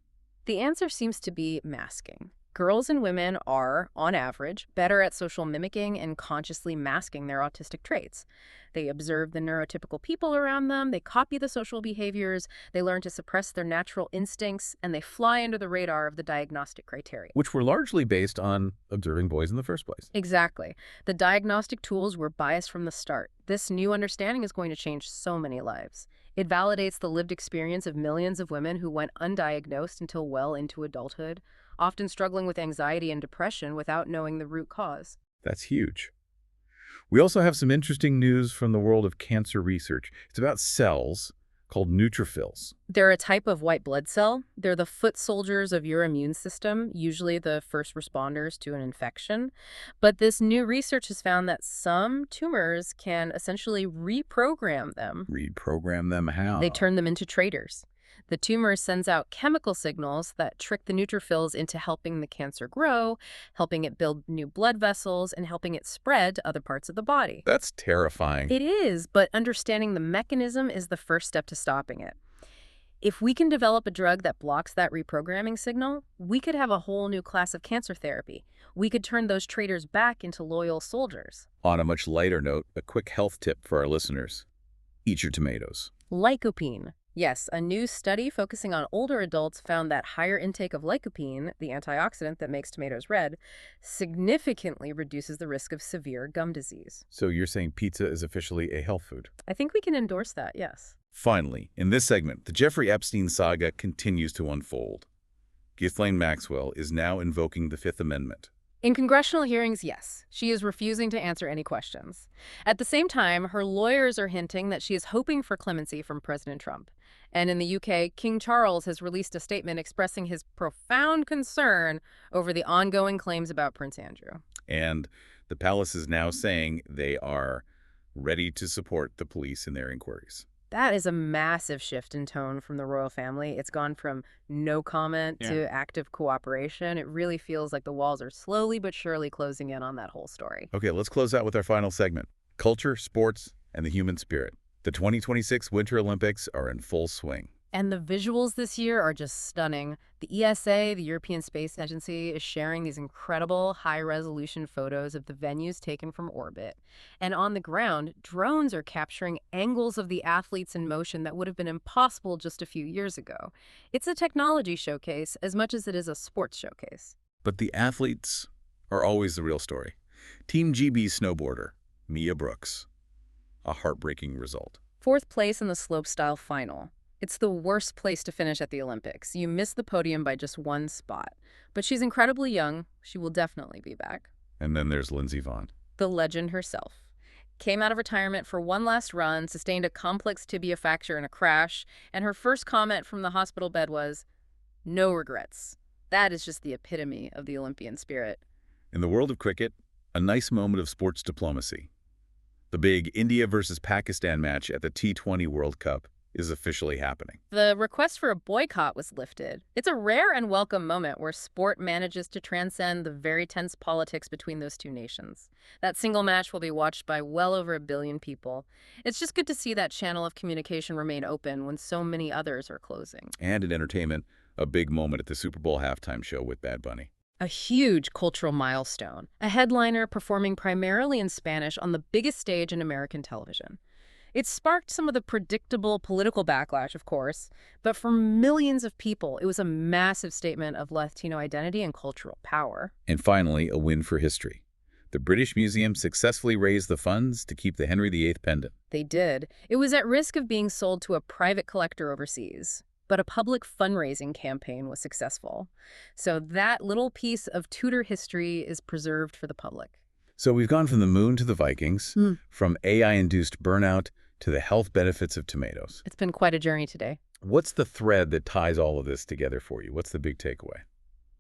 The answer seems to be masking. Girls and women are, on average, better at social mimicking and consciously masking their autistic traits. They observe the neurotypical people around them, they copy the social behaviors, they learn to suppress their natural instincts, and they fly under the radar of the diagnostic criteria. Which were largely based on observing boys in the first place. Exactly. The diagnostic tools were biased from the start. This new understanding is going to change so many lives. It validates the lived experience of millions of women who went undiagnosed until well into adulthood, often struggling with anxiety and depression without knowing the root cause. That's huge. We also have some interesting news from the world of cancer research. It's about cells called neutrophils. They're a type of white blood cell. They're the foot soldiers of your immune system, usually the first responders to an infection. But this new research has found that some tumors can essentially reprogram them. Reprogram them how? They turn them into traitors. The tumor sends out chemical signals that trick the neutrophils into helping the cancer grow, helping it build new blood vessels, and helping it spread to other parts of the body. That's terrifying. It is, but understanding the mechanism is the first step to stopping it. If we can develop a drug that blocks that reprogramming signal, we could have a whole new class of cancer therapy. We could turn those traitors back into loyal soldiers. On a much lighter note, a quick health tip for our listeners. Eat your tomatoes. Lycopene. Yes, a new study focusing on older adults found that higher intake of lycopene, the antioxidant that makes tomatoes red, significantly reduces the risk of severe gum disease. So you're saying pizza is officially a health food? I think we can endorse that, yes. Finally, in this segment, the Jeffrey Epstein saga continues to unfold. Ghislaine Maxwell is now invoking the Fifth Amendment. In congressional hearings, yes, she is refusing to answer any questions. At the same time, her lawyers are hinting that she is hoping for clemency from President Trump. And in the UK, King Charles has released a statement expressing his profound concern over the ongoing claims about Prince Andrew. And the palace is now saying they are ready to support the police in their inquiries. That is a massive shift in tone from the royal family. It's gone from no comment to active cooperation. It really feels like the walls are slowly but surely closing in on that whole story. Okay, let's close out with our final segment. Culture, sports, and the human spirit. The 2026 Winter Olympics are in full swing. And the visuals this year are just stunning. The ESA, the European Space Agency, is sharing these incredible high-resolution photos of the venues taken from orbit. And on the ground, drones are capturing angles of the athletes in motion that would have been impossible just a few years ago. It's a technology showcase as much as it is a sports showcase. But the athletes are always the real story. Team GB's snowboarder, Mia Brooks. A heartbreaking result. 4th place in the slopestyle final. It's the worst place to finish at the Olympics. You miss the podium by just one spot. But she's incredibly young. She will definitely be back. And then there's Lindsey Vonn. The legend herself. Came out of retirement for one last run, sustained a complex tibia fracture in a crash, and her first comment from the hospital bed was, "No regrets." That is just the epitome of the Olympian spirit. In the world of cricket, a nice moment of sports diplomacy. The big India versus Pakistan match at the T20 World Cup is officially happening. The request for a boycott was lifted. It's a rare and welcome moment where sport manages to transcend the very tense politics between those two nations. That single match will be watched by well over 1 billion people. It's just good to see that channel of communication remain open when so many others are closing. And in entertainment, a big moment at the Super Bowl halftime show with Bad Bunny. A huge cultural milestone. A headliner performing primarily in Spanish on the biggest stage in American television. It sparked some of the predictable political backlash, of course, but for millions of people, it was a massive statement of Latino identity and cultural power. And finally, a win for history. The British Museum successfully raised the funds to keep the Henry VIII pendant. They did. It was at risk of being sold to a private collector overseas, but a public fundraising campaign was successful. So that little piece of Tudor history is preserved for the public. So we've gone from the moon to the Vikings, from AI-induced burnout to the health benefits of tomatoes. It's been quite a journey today. What's the thread that ties all of this together for you? What's the big takeaway?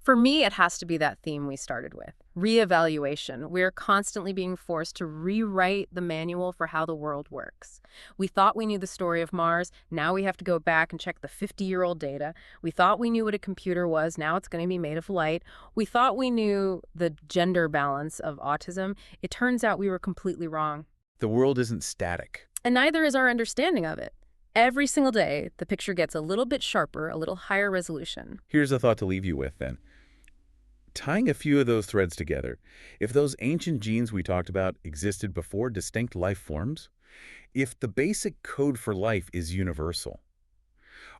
For me, it has to be that theme we started with, reevaluation. We're constantly being forced to rewrite the manual for how the world works. We thought we knew the story of Mars. Now we have to go back and check the 50-year-old data. We thought we knew what a computer was. Now it's going to be made of light. We thought we knew the gender balance of autism. It turns out we were completely wrong. The world isn't static. And neither is our understanding of it. Every single day, the picture gets a little bit sharper, a little higher resolution. Here's a thought to leave you with, then. tying a few of those threads together, if those ancient genes we talked about existed before distinct life forms, if the basic code for life is universal,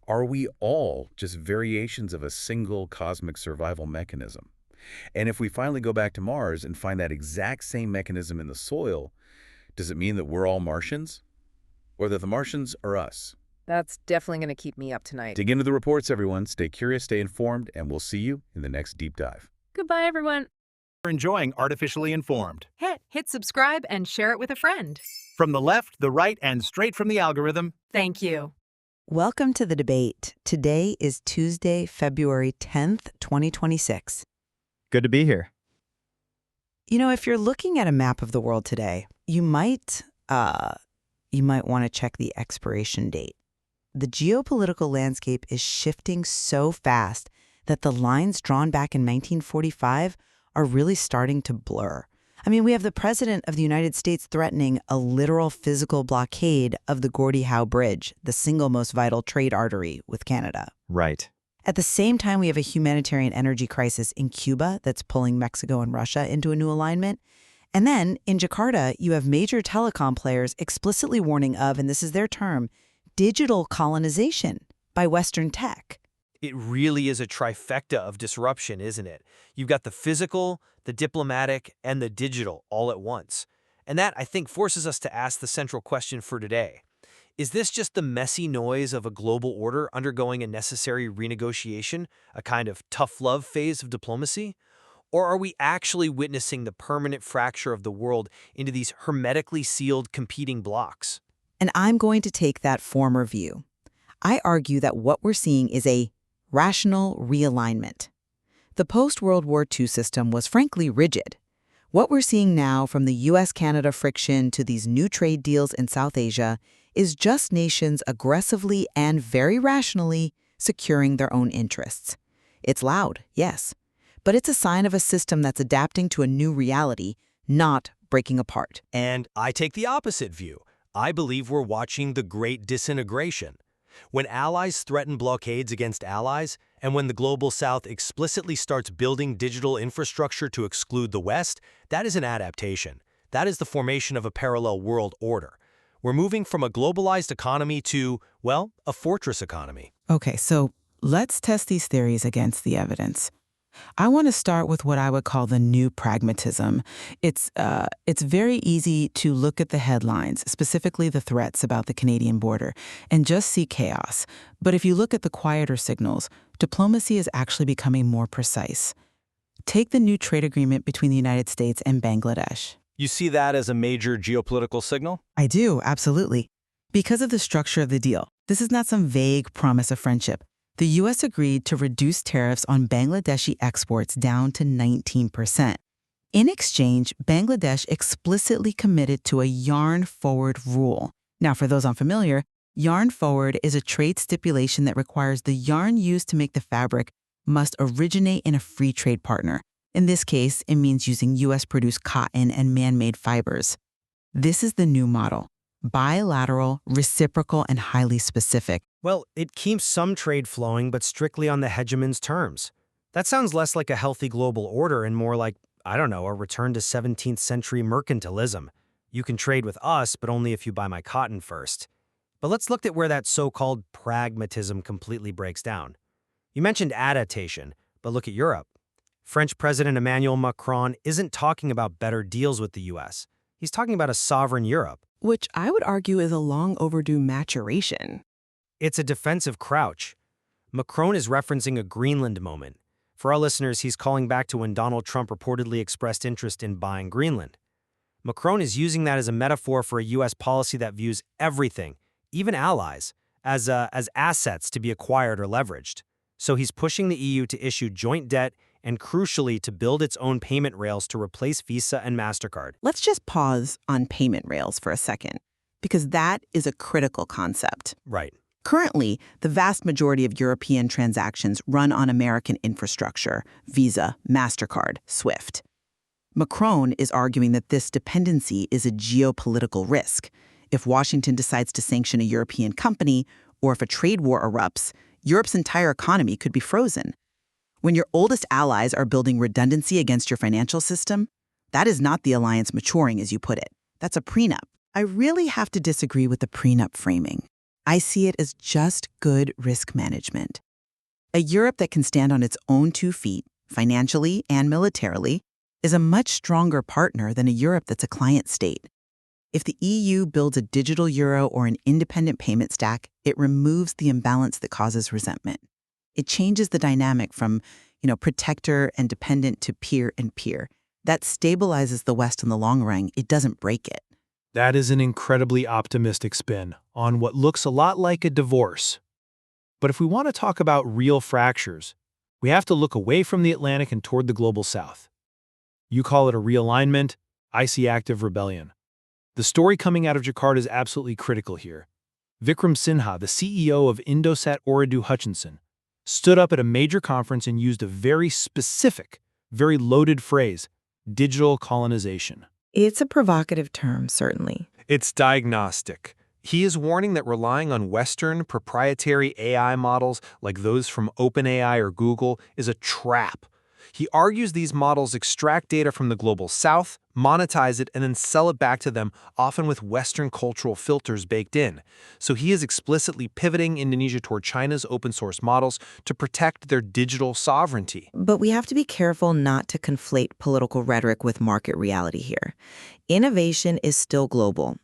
are we all just variations of a single cosmic survival mechanism? And if we finally go back to Mars and find that exact same mechanism in the soil, does it mean that we're all Martians? Or that the Martians are us? That's definitely going to keep me up tonight. Dig into the reports, everyone. Stay curious, stay informed, and we'll see you in the next deep dive. Goodbye, everyone. For enjoying Artificially Informed. Hit subscribe and share it with a friend. From the left, the right, and straight from the algorithm. Thank you. Welcome to the debate. Today is Tuesday, February 10th, 2026. Good to be here. You know, if you're looking at a map of the world today, you might want to check the expiration date. The geopolitical landscape is shifting so fast that the lines drawn back in 1945 are really starting to blur. I mean, we have the President of the United States threatening a literal physical blockade of the Gordie Howe Bridge, the single most vital trade artery with Canada. Right. At the same time, we have a humanitarian energy crisis in Cuba that's pulling Mexico and Russia into a new alignment. And then, in Jakarta, you have major telecom players explicitly warning of, and this is their term, digital colonization by Western tech. It really is a trifecta of disruption, isn't it? You've got the physical, the diplomatic, and the digital all at once. And that, I think, forces us to ask the central question for today. Is this just the messy noise of a global order undergoing a necessary renegotiation, a kind of tough love phase of diplomacy? Or are we actually witnessing the permanent fracture of the world into these hermetically sealed competing blocks? And I'm going to take that former view. I argue that what we're seeing is a rational realignment. The post-World War II system was frankly rigid. What we're seeing now, from the US-Canada friction to these new trade deals in South Asia, is just nations aggressively and very rationally securing their own interests. It's loud, yes, but it's a sign of a system that's adapting to a new reality, not breaking apart. And I take the opposite view. I believe we're watching the Great Disintegration. When allies threaten blockades against allies, and when the Global South explicitly starts building digital infrastructure to exclude the West, that is an adaptation. That is the formation of a parallel world order. We're moving from a globalized economy to, well, a fortress economy. Okay, so let's test these theories against the evidence. I want to start with what I would call the new pragmatism. It's very easy to look at the headlines, specifically the threats about the Canadian border, and just see chaos. But if you look at the quieter signals, diplomacy is actually becoming more precise. Take the new trade agreement between the United States and Bangladesh. You see that as a major geopolitical signal? I do, absolutely. Because of the structure of the deal, this is not some vague promise of friendship. The U.S. agreed to reduce tariffs on Bangladeshi exports down to 19%. In exchange, Bangladesh explicitly committed to a yarn-forward rule. Now, for those unfamiliar, yarn-forward is a trade stipulation that requires the yarn used to make the fabric must originate in a free trade partner. In this case, it means using U.S.-produced cotton and man-made fibers. This is the new model: bilateral, reciprocal, and highly specific. Well, it keeps some trade flowing, but strictly on the hegemon's terms. That sounds less like a healthy global order and more like, I don't know, a return to 17th century mercantilism. You can trade with us, but only if you buy my cotton first. But let's look at where that so-called pragmatism completely breaks down. You mentioned adaptation, but look at Europe. French President Emmanuel Macron isn't talking about better deals with the U.S. He's talking about a sovereign Europe. Which I would argue is a long overdue maturation. It's a defensive crouch. Macron is referencing a Greenland moment. For our listeners, he's calling back to when Donald Trump reportedly expressed interest in buying Greenland. Macron is using that as a metaphor for a U.S. policy that views everything, even allies, as assets to be acquired or leveraged. So he's pushing the EU to issue joint debt and, crucially, to build its own payment rails to replace Visa and MasterCard. Let's just pause on payment rails for a second, because that is a critical concept. Right. Currently, the vast majority of European transactions run on American infrastructure: Visa, MasterCard, SWIFT. Macron is arguing that this dependency is a geopolitical risk. If Washington decides to sanction a European company, or if a trade war erupts, Europe's entire economy could be frozen. When your oldest allies are building redundancy against your financial system, that is not the alliance maturing, as you put it. That's a prenup. I really have to disagree with the prenup framing. I see it as just good risk management. A Europe that can stand on its own 2 feet, financially and militarily, is a much stronger partner than a Europe that's a client state. If the EU builds a digital euro or an independent payment stack, it removes the imbalance that causes resentment. It changes the dynamic from, protector and dependent to peer and peer. That stabilizes the West in the long run. It doesn't break it. That is an incredibly optimistic spin on what looks a lot like a divorce. But if we want to talk about real fractures, we have to look away from the Atlantic and toward the global South. You call it a realignment, I see active rebellion. The story coming out of Jakarta is absolutely critical here. Vikram Sinha, the CEO of Indosat Ooredoo Hutchinson, stood up at a major conference and used a very specific, very loaded phrase, digital colonization. It's a provocative term, certainly. It's diagnostic. He is warning that relying on Western proprietary AI models like those from OpenAI or Google is a trap. He argues these models extract data from the global South, monetize it, and then sell it back to them, often with Western cultural filters baked in. So he is explicitly pivoting Indonesia toward China's open-source models to protect their digital sovereignty. But we have to be careful not to conflate political rhetoric with market reality here. Innovation is still global.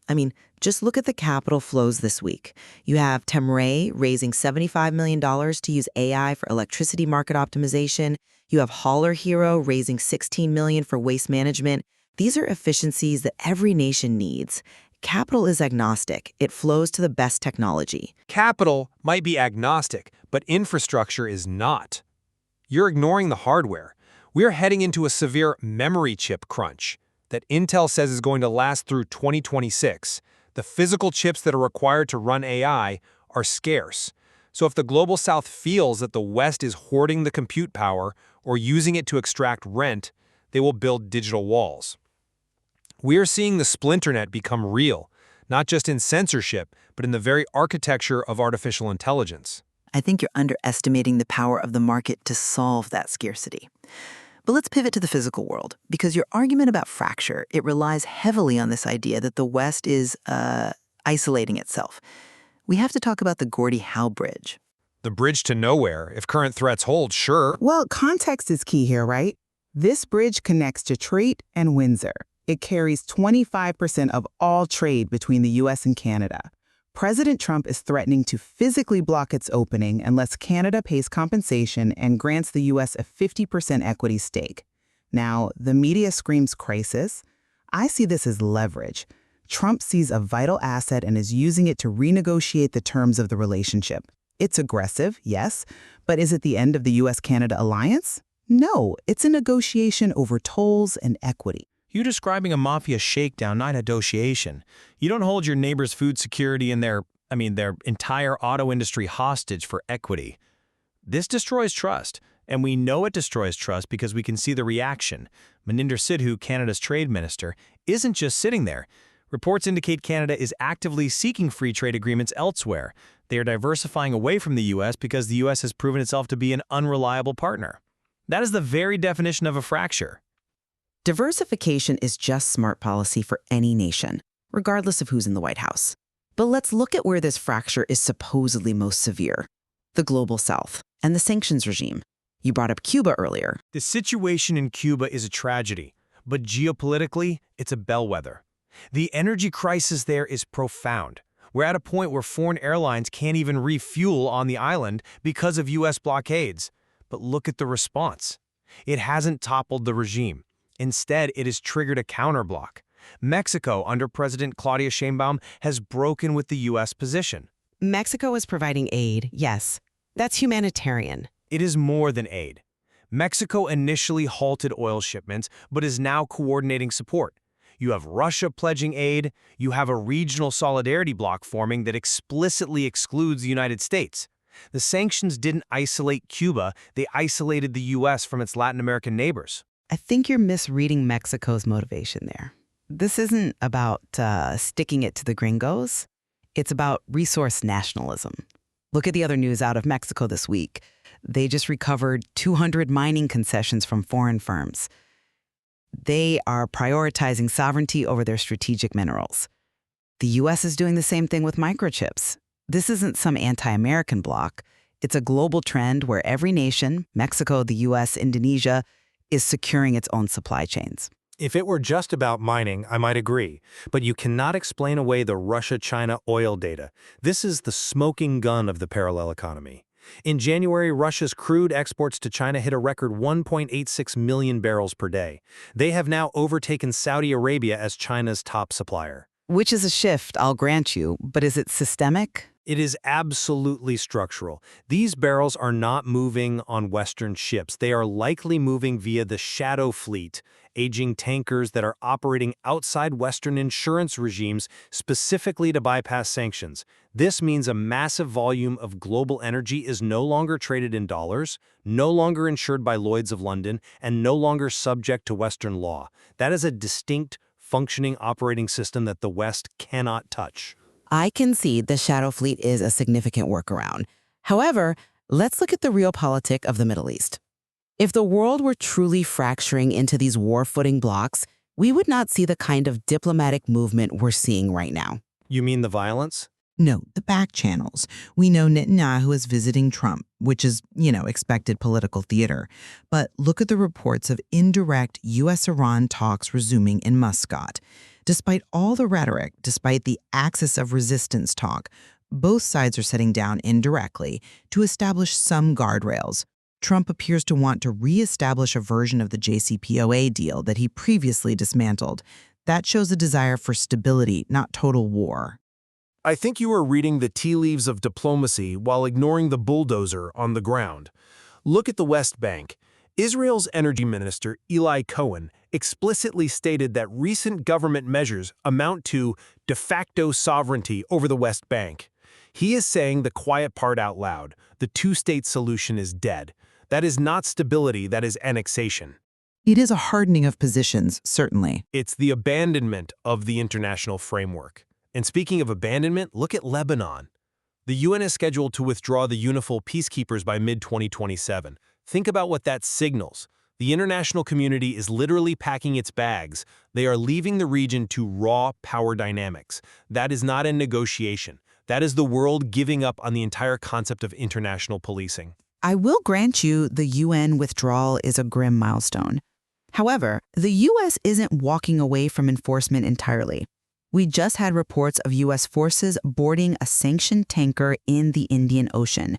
Just look at the capital flows this week. You have Temray raising $75 million to use AI for electricity market optimization. You have Hauler Hero raising $16 million for waste management. These are efficiencies that every nation needs. Capital is agnostic. It flows to the best technology. Capital might be agnostic, but infrastructure is not. You're ignoring the hardware. We're heading into a severe memory chip crunch that Intel says is going to last through 2026. The physical chips that are required to run AI are scarce. So if the global South feels that the West is hoarding the compute power or using it to extract rent, they will build digital walls. We are seeing the splinternet become real, not just in censorship, but in the very architecture of artificial intelligence. I think you're underestimating the power of the market to solve that scarcity. But let's pivot to the physical world, because your argument about fracture, it relies heavily on this idea that the West is isolating itself. We have to talk about the Gordie Howe Bridge. The bridge to nowhere, if current threats hold, sure. Well, context is key here, right? This bridge connects Detroit and Windsor. It carries 25% of all trade between the U.S. and Canada. President Trump is threatening to physically block its opening unless Canada pays compensation and grants the U.S. a 50% equity stake. Now, the media screams crisis. I see this as leverage. Trump sees a vital asset and is using it to renegotiate the terms of the relationship. It's aggressive, yes, but is it the end of the U.S.-Canada alliance? No, it's a negotiation over tolls and equity. You're describing a mafia shakedown, not a negotiation. You don't hold your neighbor's food security and their entire auto industry hostage for equity. This destroys trust, and we know it destroys trust because we can see the reaction. Maninder Sidhu, Canada's trade minister, isn't just sitting there. Reports indicate Canada is actively seeking free trade agreements elsewhere. They are diversifying away from the U.S. because the U.S. has proven itself to be an unreliable partner. That is the very definition of a fracture. Diversification is just smart policy for any nation, regardless of who's in the White House. But let's look at where this fracture is supposedly most severe: the global South and the sanctions regime. You brought up Cuba earlier. The situation in Cuba is a tragedy, but geopolitically, it's a bellwether. The energy crisis there is profound. We're at a point where foreign airlines can't even refuel on the island because of U.S. blockades. But look at the response. It hasn't toppled the regime. Instead, it has triggered a counterblock. Mexico, under President Claudia Sheinbaum, has broken with the U.S. position. Mexico is providing aid, yes. That's humanitarian. It is more than aid. Mexico initially halted oil shipments, but is now coordinating support. You have Russia pledging aid. You have a regional solidarity bloc forming that explicitly excludes the United States. The sanctions didn't isolate Cuba. They isolated the U.S. from its Latin American neighbors. I think you're misreading Mexico's motivation there. This isn't about sticking it to the gringos. It's about resource nationalism. Look at the other news out of Mexico this week. They just recovered 200 mining concessions from foreign firms. They are prioritizing sovereignty over their strategic minerals. The U.S. is doing the same thing with microchips. This isn't some anti-American bloc. It's a global trend where every nation, Mexico, the U.S., Indonesia, is securing its own supply chains. If it were just about mining, I might agree. But you cannot explain away the Russia-China oil data. This is the smoking gun of the parallel economy. In January, Russia's crude exports to China hit a record 1.86 million barrels per day. They have now overtaken Saudi Arabia as China's top supplier. Which is a shift, I'll grant you, but is it systemic? It is absolutely structural. These barrels are not moving on Western ships. They are likely moving via the shadow fleet, aging tankers that are operating outside Western insurance regimes specifically to bypass sanctions. This means a massive volume of global energy is no longer traded in dollars, no longer insured by Lloyd's of London, and no longer subject to Western law. That is a distinct, functioning operating system that the West cannot touch. I concede the shadow fleet is a significant workaround. However, let's look at the realpolitik of the Middle East. If the world were truly fracturing into these war-footing blocs, we would not see the kind of diplomatic movement we're seeing right now. You mean the violence? No, the back channels. We know Netanyahu is visiting Trump, which is, expected political theater. But look at the reports of indirect U.S.-Iran talks resuming in Muscat. Despite all the rhetoric, despite the axis of resistance talk, both sides are sitting down indirectly to establish some guardrails. Trump appears to want to reestablish a version of the JCPOA deal that he previously dismantled. That shows a desire for stability, not total war. I think you are reading the tea leaves of diplomacy while ignoring the bulldozer on the ground. Look at the West Bank. Israel's energy minister, Eli Cohen, explicitly stated that recent government measures amount to de facto sovereignty over the West Bank. He is saying the quiet part out loud. The two-state solution is dead. That is not stability, that is annexation. It is a hardening of positions, certainly. It's the abandonment of the international framework. And speaking of abandonment, look at Lebanon. The UN is scheduled to withdraw the UNIFIL peacekeepers by mid-2027. Think about what that signals. The international community is literally packing its bags. They are leaving the region to raw power dynamics. That is not a negotiation. That is the world giving up on the entire concept of international policing. I will grant you the UN withdrawal is a grim milestone. However, the U.S. isn't walking away from enforcement entirely. We just had reports of U.S. forces boarding a sanctioned tanker in the Indian Ocean.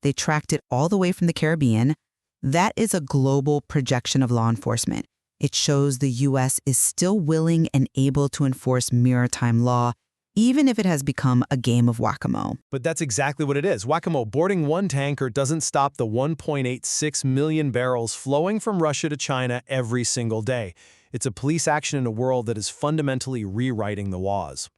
They tracked it all the way from the Caribbean. That is a global projection of law enforcement. It shows the U.S. is still willing and able to enforce maritime law, even if it has become a game of whack-a-mole. But that's exactly what it is. Whack-a-mole. Boarding one tanker doesn't stop the 1.86 million barrels flowing from Russia to China every single day. It's a police action in a world that is fundamentally rewriting the laws.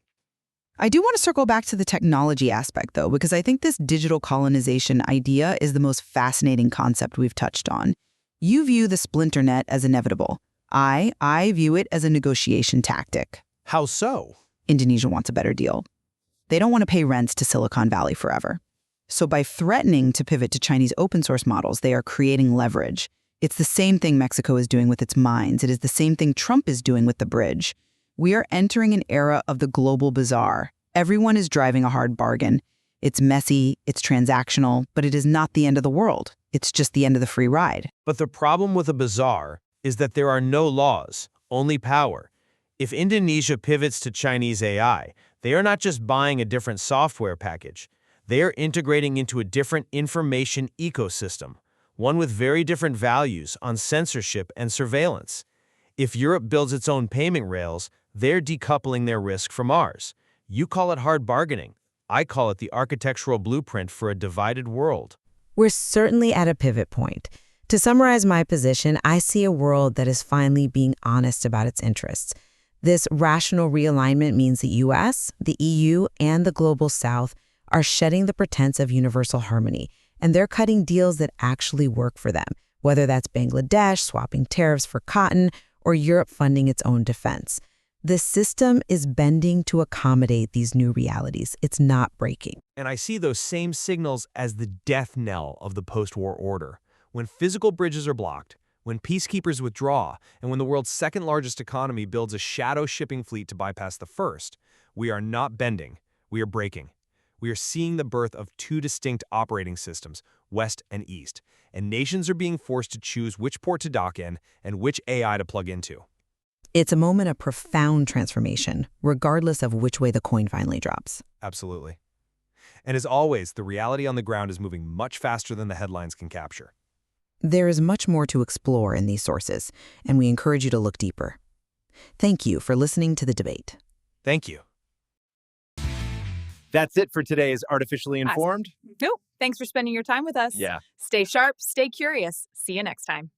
I do want to circle back to the technology aspect, though, because I think this digital colonization idea is the most fascinating concept we've touched on. You view the splinter net as inevitable. I view it as a negotiation tactic. How so? Indonesia wants a better deal. They don't want to pay rents to Silicon Valley forever. So by threatening to pivot to Chinese open source models, they are creating leverage. It's the same thing Mexico is doing with its mines. It is the same thing Trump is doing with the bridge. We are entering an era of the global bazaar. Everyone is driving a hard bargain. It's messy, it's transactional, but it is not the end of the world. It's just the end of the free ride. But the problem with a bazaar is that there are no laws, only power. If Indonesia pivots to Chinese AI, they are not just buying a different software package. They are integrating into a different information ecosystem, one with very different values on censorship and surveillance. If Europe builds its own payment rails, they're decoupling their risk from ours. You call it hard bargaining. I call it the architectural blueprint for a divided world. We're certainly at a pivot point. To summarize my position, I see a world that is finally being honest about its interests. This rational realignment means the U.S., the EU, and the Global South are shedding the pretense of universal harmony, and they're cutting deals that actually work for them, whether that's Bangladesh swapping tariffs for cotton or Europe funding its own defense. The system is bending to accommodate these new realities. It's not breaking. And I see those same signals as the death knell of the post-war order. When physical bridges are blocked, when peacekeepers withdraw, and when the world's second largest economy builds a shadow shipping fleet to bypass the first, we are not bending, we are breaking. We are seeing the birth of two distinct operating systems, West and East, and nations are being forced to choose which port to dock in and which AI to plug into. It's a moment of profound transformation, regardless of which way the coin finally drops. Absolutely. And as always, the reality on the ground is moving much faster than the headlines can capture. There is much more to explore in these sources, and we encourage you to look deeper. Thank you for listening to the debate. Thank you. That's it for today's Artificially Informed. Nope. Thanks for spending your time with us. Yeah. Stay sharp, stay curious. See you next time.